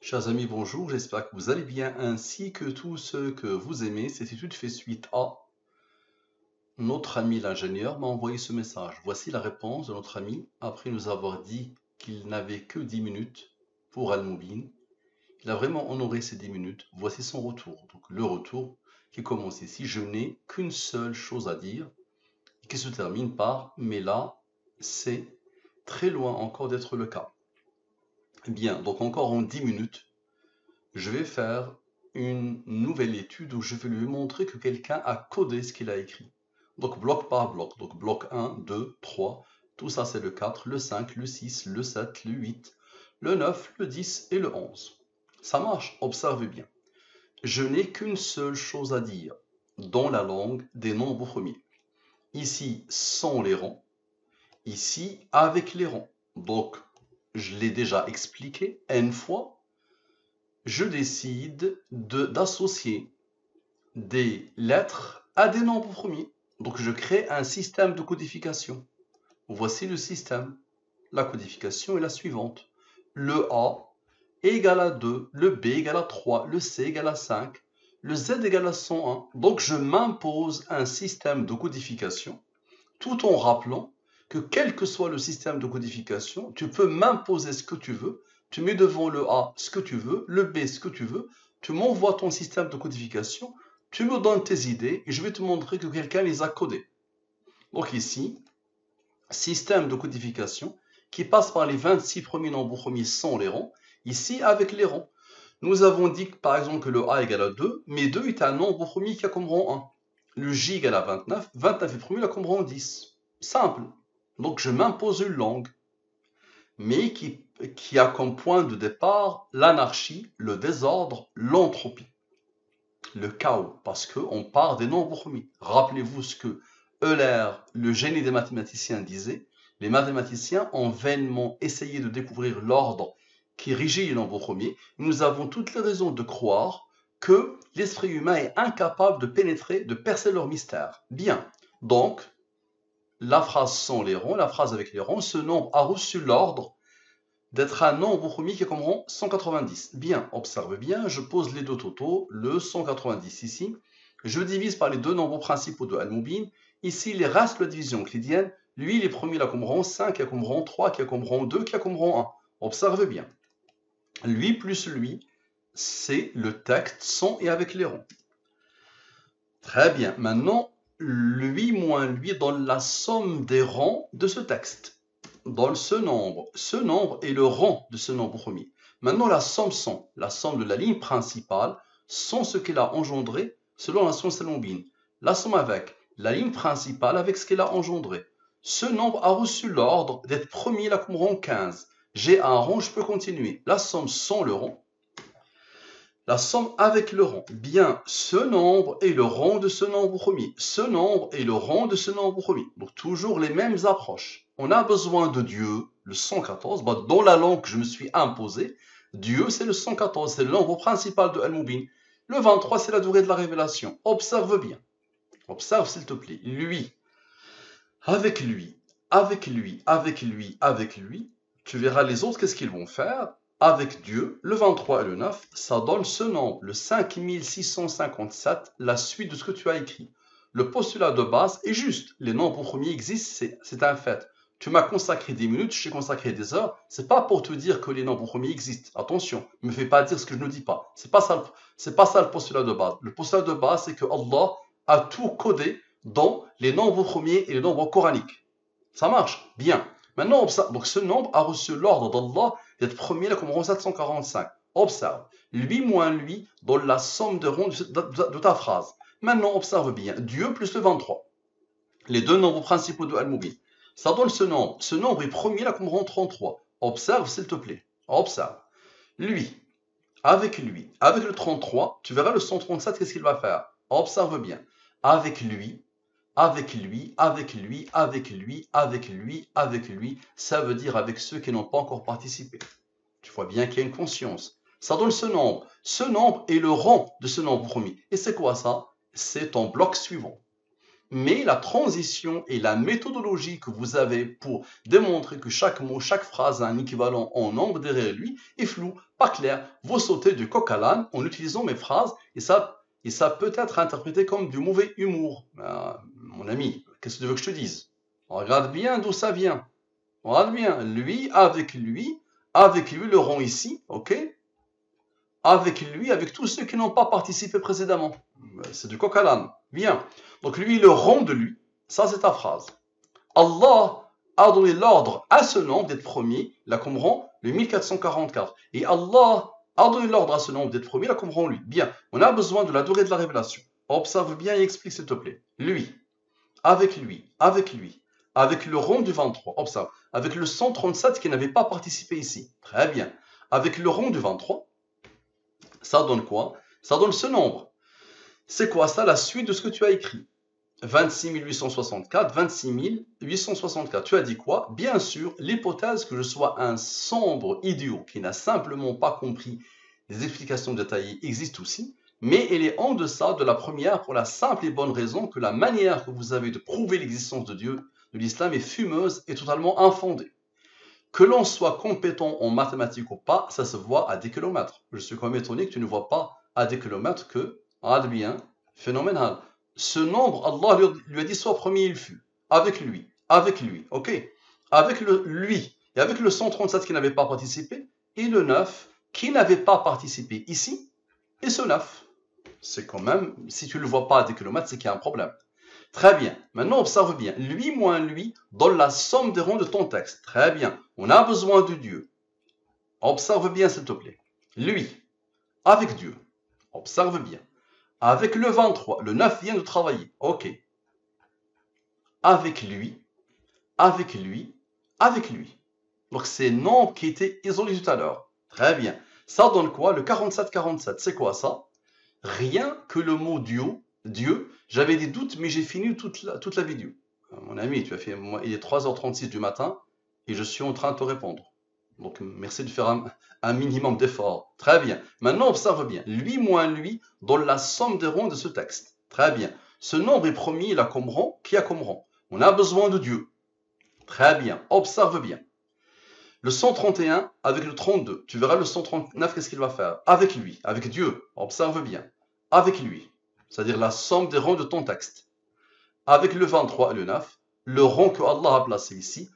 Chers amis, bonjour, j'espère que vous allez bien ainsi que tous ceux que vous aimez. Cette étude fait suite à notre ami l'ingénieur m'a envoyé ce message. Voici la réponse de notre ami après nous avoir dit qu'il n'avait que 10 minutes pour Al-Moubin. Il a vraiment honoré ces 10 minutes. Voici son retour. Donc le retour qui commence ici. Je n'ai qu'une seule chose à dire qui se termine par mais là, c'est très loin encore d'être le cas. Bien, donc encore en 10 minutes. Je vais faire une nouvelle étude où je vais lui montrer que quelqu'un a codé ce qu'il a écrit. Donc bloc par bloc. Donc bloc 1, 2, 3, tout ça c'est le 4, le 5, le 6, le 7, le 8, le 9, le 10 et le 11. Ça marche, observez bien. Je n'ai qu'une seule chose à dire dans la langue des nombres premiers. Ici, sans les rangs. Ici, avec les rangs. Donc, je l'ai déjà expliqué N fois. Je décide d'associer des lettres à des nombres premiers. Donc je crée un système de codification. Voici le système. La codification est la suivante. Le A égale à 2, le B égale à 3, le C égale à 5, le Z égale à 101. Donc je m'impose un système de codification tout en rappelant que quel que soit le système de codification, tu peux m'imposer ce que tu veux, tu mets devant le A ce que tu veux, le B ce que tu veux, tu m'envoies ton système de codification, tu me donnes tes idées et je vais te montrer que quelqu'un les a codées. Donc ici, système de codification qui passe par les 26 premiers nombres premiers sans les rangs, ici avec les rangs. Nous avons dit par exemple que le A égale à 2, mais 2 est un nombre premier qui a comme rang 1. Le J égale à 29, 29 est premier, il a comme rang 10. Simple. Donc je m'impose une langue, mais qui a comme point de départ l'anarchie, le désordre, l'entropie, le chaos, parce qu'on part des nombres premiers. Rappelez-vous ce que Euler, le génie des mathématiciens, disait. Les mathématiciens ont vainement essayé de découvrir l'ordre qui régit les nombres premiers. Nous avons toutes les raisons de croire que l'esprit humain est incapable de pénétrer, de percer leur mystère. Bien, donc, la phrase sans les ronds, la phrase avec les ronds, ce nombre a reçu l'ordre d'être un nombre premier qui est comme rond 190. Bien, observe bien, je pose les deux totaux, le 190 ici, je divise par les deux nombres principaux de Al-Moubin. Ici, il reste la division euclidienne. Lui, il est premier là comme rond 5, qui a comme rond 3, qui a comme rond 2, qui a comme rond 1. Observe bien. Lui plus lui, c'est le texte sans et avec les ronds. Très bien. Maintenant, lui moins lui donne la somme des rangs de ce texte. Dans ce nombre est le rang de ce nombre premier. Maintenant, la somme de la ligne principale, sont ce qu'elle a engendré selon la science Al-Moubin. La somme avec la ligne principale avec ce qu'elle a engendré. Ce nombre a reçu l'ordre d'être premier là comme rang 15. J'ai un rang, je peux continuer. La somme sans le rang. La somme avec le rang. Bien, ce nombre est le rang de ce nombre premier. Ce nombre est le rang de ce nombre premier. Donc, toujours les mêmes approches. On a besoin de Dieu, le 114. Dans la langue que je me suis imposée, Dieu, c'est le 114. C'est le nombre principal de Al-Moubin. Le 23, c'est la durée de la révélation. Observe bien. Observe, s'il te plaît. Lui, avec lui, avec lui, avec lui, avec lui. Tu verras les autres, qu'est-ce qu'ils vont faire avec Dieu, le 23 et le 9, ça donne ce nombre, le 5657, la suite de ce que tu as écrit. Le postulat de base est juste. Les nombres premiers existent, c'est un fait. Tu m'as consacré 10 minutes, je t'ai consacré des heures. C'est pas pour te dire que les nombres premiers existent. Attention, ne me fais pas dire ce que je ne dis pas. C'est pas ça le postulat de base. Le postulat de base, c'est que Allah a tout codé dans les nombres premiers et les nombres coraniques. Ça marche bien. Maintenant, observe. Donc ce nombre a reçu l'ordre d'Allah d'être premier là comme rond 745. Observe. Lui moins lui donne la somme de ronds de ta phrase. Maintenant, observe bien. Dieu plus le 23. Les deux nombres principaux de Al-Moubin. Ça donne ce nombre. Ce nombre est premier là comme rond 33. Observe, s'il te plaît. Observe. Lui, avec le 33, tu verras le 137, qu'est-ce qu'il va faire? Observe bien. Avec lui, avec lui, avec lui, avec lui, avec lui, avec lui, ça veut dire avec ceux qui n'ont pas encore participé. Tu vois bien qu'il y a une conscience. Ça donne ce nombre. Ce nombre est le rang de ce nombre premier. Et c'est quoi ça? C'est ton bloc suivant. Mais la transition et la méthodologie que vous avez pour démontrer que chaque mot, chaque phrase a un équivalent en nombre derrière lui est floue, pas clair. Vous sautez du coq à l'âne en utilisant mes phrases et ça peut être interprété comme du mauvais humour. Mon ami, qu'est-ce que tu veux que je te dise? Regarde bien d'où ça vient. Regarde bien. Lui, avec lui, le rond ici, ok? Avec lui, avec tous ceux qui n'ont pas participé précédemment. C'est du coq à l'âne. Bien. Donc lui, le rond de lui, ça c'est ta phrase. Allah a donné l'ordre à ce nombre d'être premier, là comme rond, le 1444. Et Allah a donné l'ordre à ce nombre d'être premier, là comme rond lui. Bien. On a besoin de la durée de la révélation. Observe bien et explique s'il te plaît. Lui, avec lui, avec lui, avec le rond du 23, observe, avec le 137 qui n'avait pas participé ici. Très bien. Avec le rond du 23, ça donne quoi? Ça donne ce nombre. C'est quoi ça? La suite de ce que tu as écrit. 26 864, 26 864. Tu as dit quoi? Bien sûr, l'hypothèse que je sois un sombre idiot qui n'a simplement pas compris les explications détaillées existe aussi, mais elle est en deçà de la première pour la simple et bonne raison que la manière que vous avez de prouver l'existence de Dieu, de l'islam, est fumeuse et totalement infondée. Que l'on soit compétent en mathématiques ou pas, ça se voit à des kilomètres. Je suis quand même étonné que tu ne vois pas à des kilomètres que, regarde bien, phénoménal. Ce nombre, Allah lui a dit soit premier il fut. Avec lui, ok? Avec lui, et avec le 137 qui n'avait pas participé, et le 9 qui n'avait pas participé ici, et ce 9. C'est quand même, si tu ne le vois pas à des kilomètres, c'est qu'il y a un problème. Très bien. Maintenant, observe bien. Lui moins lui donne la somme des ronds de ton texte. Très bien. On a besoin de Dieu. Observe bien, s'il te plaît. Lui, avec Dieu. Observe bien. Avec le 23, le 9 vient de travailler. Ok. Avec lui, avec lui, avec lui. Donc, c'est nombres qui étaient isolés tout à l'heure. Très bien. Ça donne quoi? Le 47-47. C'est quoi ça? Rien que le mot Dieu, j'avais des doutes, mais j'ai fini toute la vidéo. Mon ami, tu as fait, moi, il est 3h36 du matin et je suis en train de te répondre. Donc, merci de faire un minimum d'effort. Très bien. Maintenant, observe bien. Lui moins lui donne la somme des ronds de ce texte. Très bien. Ce nombre est premier, il a comme rond. Qui a comme rond? On a besoin de Dieu. Très bien. Observe bien. Le 131 avec le 32. Tu verras le 139, qu'est-ce qu'il va faire? Avec lui, avec Dieu. Observe bien. Avec lui. C'est-à-dire la somme des ronds de ton texte. Avec le 23 et le 9, le rond que Allah a placé ici,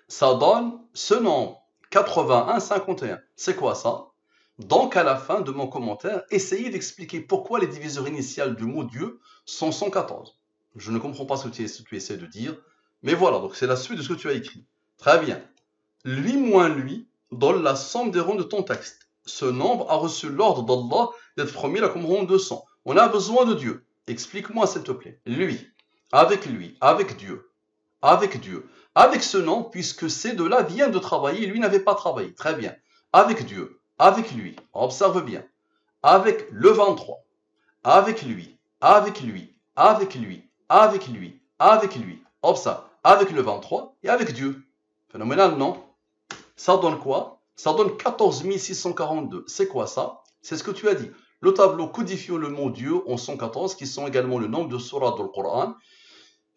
ça donne ce nombre, 81, 51. C'est quoi ça? Donc à la fin de mon commentaire, essayez d'expliquer pourquoi les diviseurs initiales du mot Dieu sont 114. Je ne comprends pas ce que tu essaies de dire, mais voilà, donc c'est la suite de ce que tu as écrit. Très bien. Lui moins lui donne la somme des ronds de ton texte. Ce nombre a reçu l'ordre d'Allah d'être premier là comme rond 200. On a besoin de Dieu. Explique-moi s'il te plaît. Lui, avec Dieu, avec ce nom, puisque ces deux-là viennent de travailler, lui n'avait pas travaillé. Très bien. Avec Dieu, avec lui, observe bien. Avec le 23, avec lui, observe. Avec le 23 et avec Dieu. Phénoménal, non? Ça donne quoi? Ça donne 14 642. C'est quoi ça? C'est ce que tu as dit. Le tableau codifiant le mot Dieu en 114, qui sont également le nombre de sourates du Coran,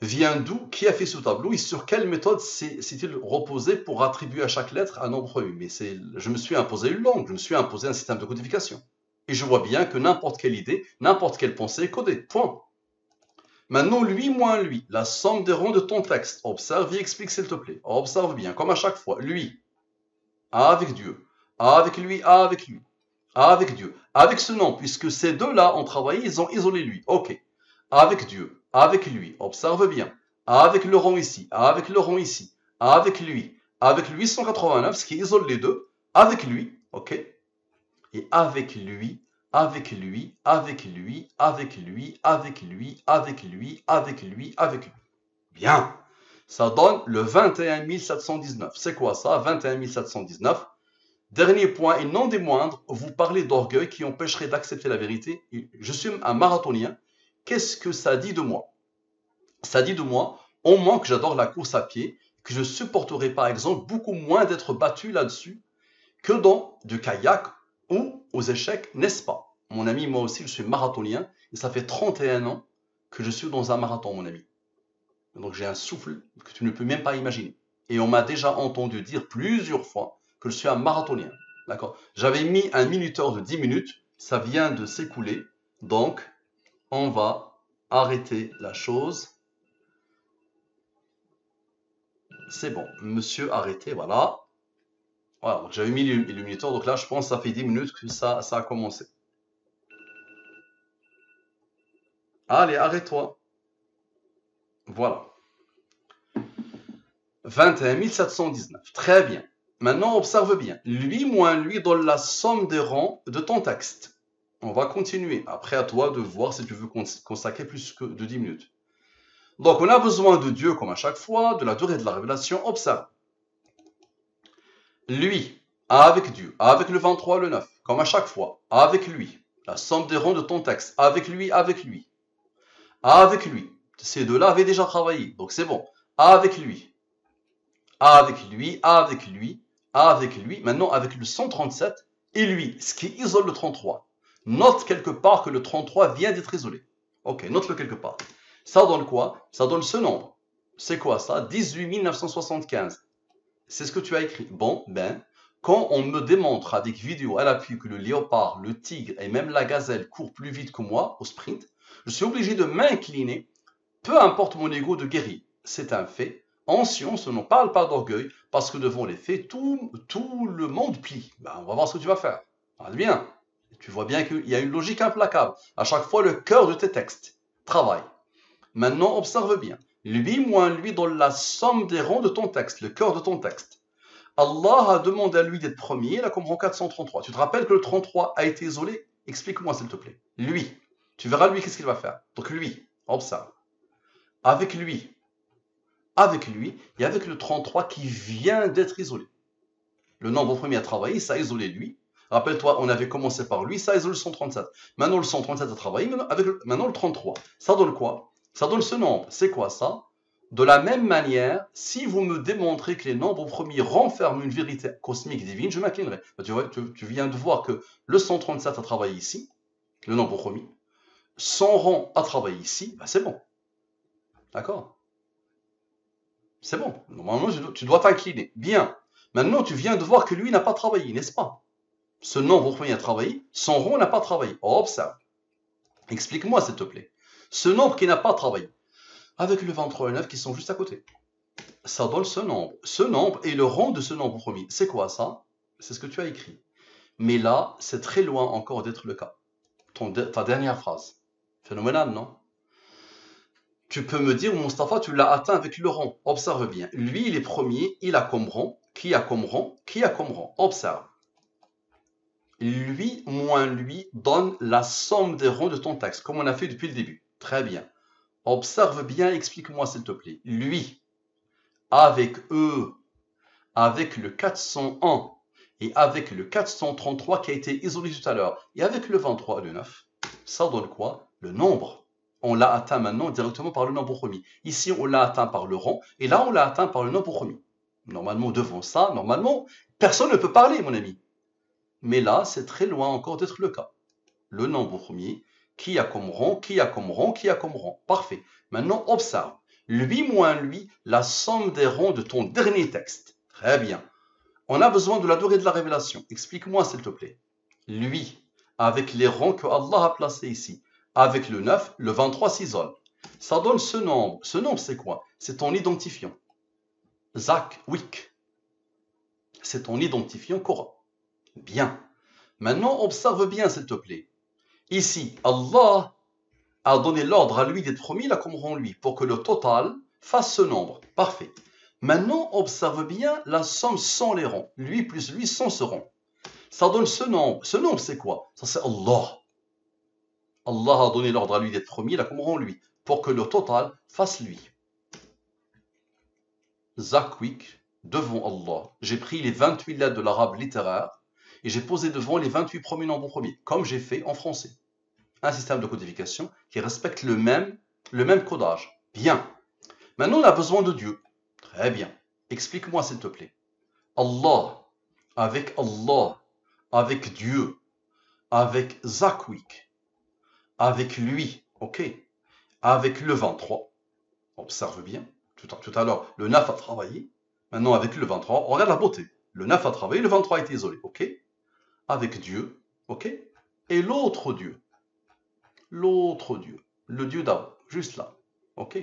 vient d'où? Qui a fait ce tableau et sur quelle méthode s'est-il reposé pour attribuer à chaque lettre un nombre premier? Mais je me suis imposé une langue, je me suis imposé un système de codification. Et je vois bien que n'importe quelle idée, n'importe quelle pensée est codée. Point. Maintenant, lui moins lui, la somme des ronds de ton texte. Observe et explique s'il te plaît. Observe bien, comme à chaque fois. Lui, avec Dieu, avec lui, avec Dieu, avec ce nom, puisque ces deux-là ont travaillé, ils ont isolé lui. Ok. Avec Dieu, avec lui, observe bien. Avec le rond ici, avec lui 189, ce qui isole les deux. Avec lui, ok. Et avec lui. Bien. Ça donne le 21 719. C'est quoi ça, 21 719? Dernier point, et non des moindres, vous parlez d'orgueil qui empêcherait d'accepter la vérité. Je suis un marathonien. Qu'est-ce que ça dit de moi? Ça dit de moi, au moins que j'adore la course à pied, que je supporterais par exemple beaucoup moins d'être battu là-dessus que dans du kayak ou aux échecs, n'est-ce pas? Mon ami, moi aussi, je suis marathonien. Et ça fait 31 ans que je suis dans un marathon, mon ami. Donc j'ai un souffle que tu ne peux même pas imaginer. Et on m'a déjà entendu dire plusieurs fois que je suis un marathonien. D'accord? J'avais mis un minuteur de 10 minutes. Ça vient de s'écouler. Donc, on va arrêter la chose. C'est bon. Monsieur, arrêtez. Voilà. Voilà. Donc j'avais mis le minuteur. Donc là, je pense que ça fait 10 minutes que ça a commencé. Allez, arrête-toi. Voilà. 21 719. Très bien. Maintenant, observe bien. Lui moins lui donne la somme des rangs de ton texte. On va continuer. Après, à toi de voir si tu veux consacrer plus que de 10 minutes. Donc, on a besoin de Dieu comme à chaque fois, de la durée de la révélation. Observe. Lui, avec Dieu, avec le 23, le 9, comme à chaque fois, avec lui. La somme des rangs de ton texte. Avec lui, avec lui. Avec lui. Ces deux-là avaient déjà travaillé. Donc, c'est bon. Avec lui. Avec lui, avec lui, avec lui, maintenant avec le 137, et lui, ce qui isole le 33. Note quelque part que le 33 vient d'être isolé. Ok, note-le quelque part. Ça donne quoi? Ça donne ce nombre. C'est quoi ça? 18 975. C'est ce que tu as écrit. Bon, ben, quand on me démontre avec vidéo à l'appui que le léopard, le tigre et même la gazelle courent plus vite que moi au sprint, je suis obligé de m'incliner, peu importe mon ego de guerrier. C'est un fait. En science, on ne parle pas d'orgueil, parce que devant les faits, tout le monde plie. Ben, on va voir ce que tu vas faire. Regarde bien. Tu vois bien qu'il y a une logique implacable. À chaque fois, le cœur de tes textes travaille. Maintenant, observe bien. Lui moins lui donne la somme des rangs de ton texte, le cœur de ton texte. Allah a demandé à lui d'être premier, là comme rang 433. Tu te rappelles que le 33 a été isolé? Explique-moi s'il te plaît. Lui. Tu verras lui qu'est-ce qu'il va faire. Donc lui, observe. Avec lui, et avec le 33 qui vient d'être isolé. Le nombre premier a travaillé, ça a isolé lui. Rappelle-toi, on avait commencé par lui, ça a isolé le 137. Maintenant, le 137 a travaillé, maintenant le 33. Ça donne quoi? Ça donne ce nombre. C'est quoi ça? De la même manière, si vous me démontrez que les nombres premiers renferment une vérité cosmique divine, je m'inclinerai. Tu viens de voir que le 137 a travaillé ici, le nombre premier. Son rang a travaillé ici, ben c'est bon. D'accord? C'est bon. Normalement, tu dois t'incliner. Bien. Maintenant, tu viens de voir que lui n'a pas travaillé, n'est-ce pas? Ce nombre premier a travaillé, son rond n'a pas travaillé. Observe. Explique-moi, s'il te plaît. Ce nombre qui n'a pas travaillé, avec le 23 et le 9 qui sont juste à côté, ça donne ce nombre. Ce nombre est le rond de ce nombre premier. C'est quoi ça? C'est ce que tu as écrit. Mais là, c'est très loin encore d'être le cas. Ta dernière phrase. Phénoménal, non? Tu peux me dire, Mustapha, tu l'as atteint avec le rang. Observe bien. Lui, il est premier, il a comme rang, qui a comme rang, qui a comme rang. Observe. Lui moins lui donne la somme des rangs de ton texte, comme on a fait depuis le début. Très bien. Observe bien, explique-moi s'il te plaît. Lui, avec eux, avec le 401 et avec le 433 qui a été isolé tout à l'heure, et avec le 23 et le 9, ça donne quoi? Le nombre. On l'a atteint maintenant directement par le nombre premier. Ici, on l'a atteint par le rang, et là, on l'a atteint par le nombre premier. Normalement, devant ça, normalement, personne ne peut parler, mon ami. Mais là, c'est très loin encore d'être le cas. Le nombre premier, qui a comme rang, qui a comme rang, qui a comme rang. Parfait. Maintenant, observe. Lui moins lui, la somme des rangs de ton dernier texte. Très bien. On a besoin de la durée de la révélation. Explique-moi, s'il te plaît. Lui, avec les rangs que Allah a placés ici, avec le 9, le 23 s'isole. Ça donne ce nombre. Ce nombre, c'est quoi? C'est ton identifiant. Zak, Wik. C'est ton identifiant Korah. Bien. Maintenant, observe bien, s'il te plaît. Ici, Allah a donné l'ordre à lui d'être premier, là comme rang lui, pour que le total fasse ce nombre. Parfait. Maintenant, observe bien la somme sans les rangs. Lui plus lui sans ce rang. Ça donne ce nombre. Ce nombre, c'est quoi? Ça, c'est Allah. Allah a donné l'ordre à lui d'être premier, là comme rang lui, pour que le total fasse lui. Zakwik, devant Allah. J'ai pris les 28 lettres de l'arabe littéraire et j'ai posé devant les 28 premiers nombres premiers, comme j'ai fait en français. Un système de codification qui respecte le même codage. Bien. Maintenant, on a besoin de Dieu. Très bien. Explique-moi, s'il te plaît. Allah, avec Dieu, avec Zakwik, avec lui, ok, avec le 23, observe bien, tout à l'heure, le 9 a travaillé, maintenant avec le 23, regarde la beauté, le 9 a travaillé, le 23 a été isolé, ok, avec Dieu, ok, et l'autre Dieu, le Dieu d'avant, juste là, ok.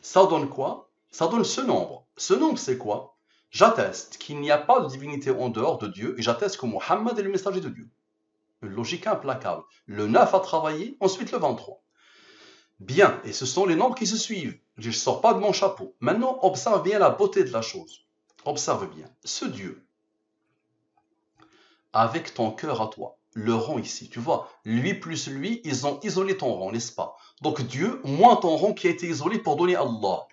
Ça donne quoi? Ça donne ce nombre. Ce nombre, c'est quoi? J'atteste qu'il n'y a pas de divinité en dehors de Dieu et j'atteste que Mohammed est le messager de Dieu. Une logique implacable. Le 9 a travaillé, ensuite le 23. Bien, et ce sont les nombres qui se suivent. Je ne sors pas de mon chapeau. Maintenant, observe bien la beauté de la chose. Observe bien. Ce Dieu, avec ton cœur à toi, le rang ici, tu vois, lui plus lui, ils ont isolé ton rang, n'est-ce pas? Donc Dieu, moins ton rang qui a été isolé pour donner Allah.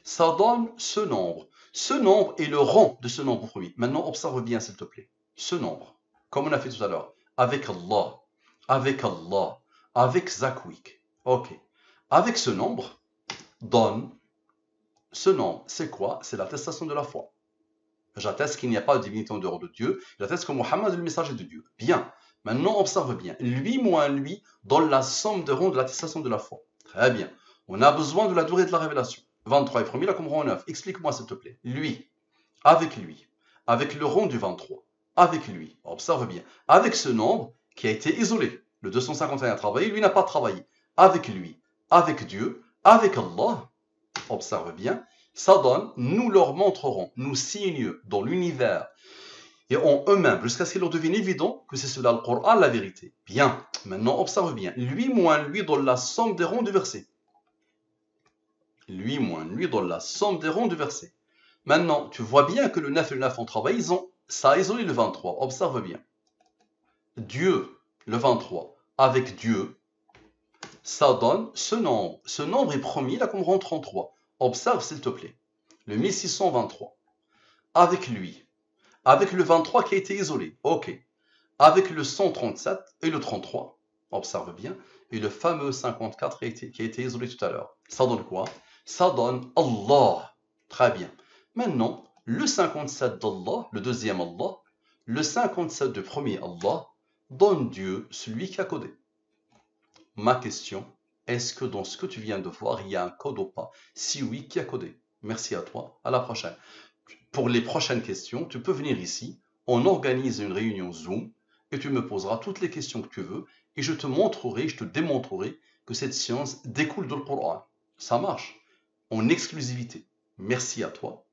Ça donne ce nombre. Ce nombre est le rang de ce nombre premier. Maintenant, observe bien, s'il te plaît. Ce nombre, comme on a fait tout à l'heure, avec Allah, avec Zakwik. Ok. Avec ce nombre, donne ce nombre. C'est quoi? C'est l'attestation de la foi. J'atteste qu'il n'y a pas de divinité en dehors de Dieu. J'atteste que Mohammed est le messager de Dieu. Bien. Maintenant, observe bien. Lui moins lui donne la somme de rang de l'attestation de la foi. Très bien. On a besoin de la durée de la révélation. 23 est promis, là comme rang 9. Explique-moi s'il te plaît. Lui, avec le rang du 23, avec lui, observe bien, avec ce nombre qui a été isolé. Le 251 a travaillé, lui n'a pas travaillé. Avec lui, avec Dieu, avec Allah, observe bien, ça donne, nous leur montrerons, nous signent dans l'univers et en eux-mêmes, jusqu'à ce qu'il leur devienne évident que c'est cela le Coran, la vérité. Bien, maintenant observe bien, lui moins lui dans la somme des rangs du verset. Lui moins lui dans la somme des rangs du verset. Maintenant, tu vois bien que le 9 et le 9 ont travaillé, ça a isolé le 23. Observe bien. Dieu, le 23, avec Dieu, ça donne ce nombre. Ce nombre est premier, là, comme rang 33. Observe, s'il te plaît. Le 1623. Avec lui. Avec le 23 qui a été isolé. Ok. Avec le 137 et le 33. Observe bien. Et le fameux 54 qui a été isolé tout à l'heure. Ça donne quoi? Ça donne Allah. Très bien. Maintenant, le 57 d'Allah, le deuxième Allah, le 57 du premier Allah, donne Dieu, celui qui a codé. Ma question, est-ce que dans ce que tu viens de voir, il y a un code ou pas? Si oui, qui a codé? Merci à toi, à la prochaine. Pour les prochaines questions, tu peux venir ici, on organise une réunion Zoom, et tu me poseras toutes les questions que tu veux, et je te montrerai, je te démontrerai que cette science découle du Coran. Ça marche, en exclusivité. Merci à toi.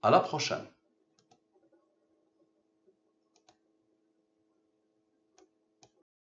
À la prochaine.